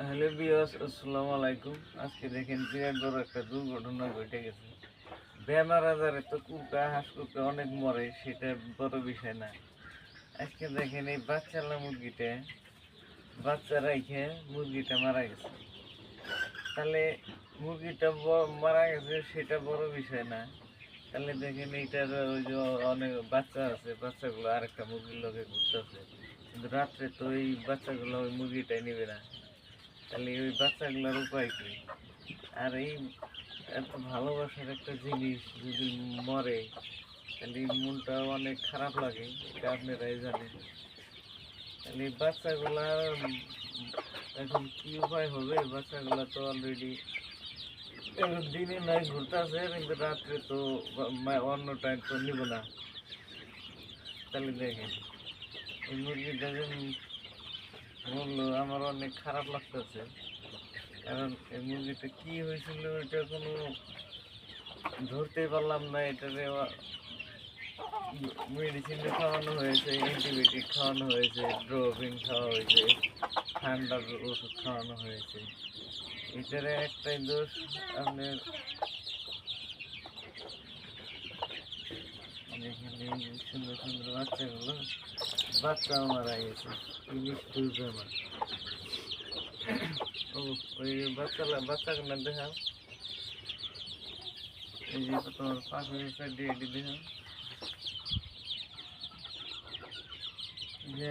Hello বিয়স, আসসালামু আলাইকুম। আজকে দেখেন বিরাট বড় একটা দুর্ঘটনা ঘটে গেছে। বেমার আজারে তো কুকা হাঁস কুকা অনেক মরে, সেটা বড় বিষয় না। আজকে দেখেন এই বাচ্চালা মুরগিটা, বাচ্চা রাইখে মুরগিটা মারা গেছে। তাহলে মুরগিটা মারা গেছে সেটা বড় বিষয় না। তাহলে দেখেন এইটার ওই যে অনেক বাচ্চা আছে, বাচ্চাগুলো আরেকটা মুরগির লগে ঘুরতেছে, কিন্তু রাত্রে তো এই বাচ্চাগুলো ওই মুরগিটাই নেবে না। তাহলে ওই বাচ্চাগুলোর উপায় কি? আর এই এত ভালোবাসার একটা জিনিস যদি মরে, তাহলে মনটা অনেক খারাপ লাগে, এটা আপনারাই জানেন। তাহলে এই বাচ্চাগুলা এখন কি উপায় হবে? বাচ্চাগুলা তো অলরেডি এখন দিনে নয় ঘুরতেছে, কিন্তু রাত্রে তো অন্য টাইম তো নিব না। তাহলে দেখেন এই মুরগিটা যে বললো, আমার অনেক খারাপ লাগতেছে। কারণ এই মুরগিটা কি হয়েছিল এটা কোনো ধরতেই পারলাম না। এটারে মেডিসিন খাওয়ানো হয়েছে, অ্যান্টিবায়োটিক খাওয়ানো হয়েছে, ড্রপিং খাওয়া হয়েছে, ঠান্ডার ওষুধ খাওয়ানো হয়েছে। এটারে একটাই দোষ, আপনার এখানে সুন্দর সুন্দর বাচ্চাগুলো, বাচ্চাও মারা গেছে। কি নিষ্ঠুর বেমার! ও ওই বাচ্চাগুলো দেখাও, এই যে তোমার পাখির সাইড দিয়ে দেখাও যে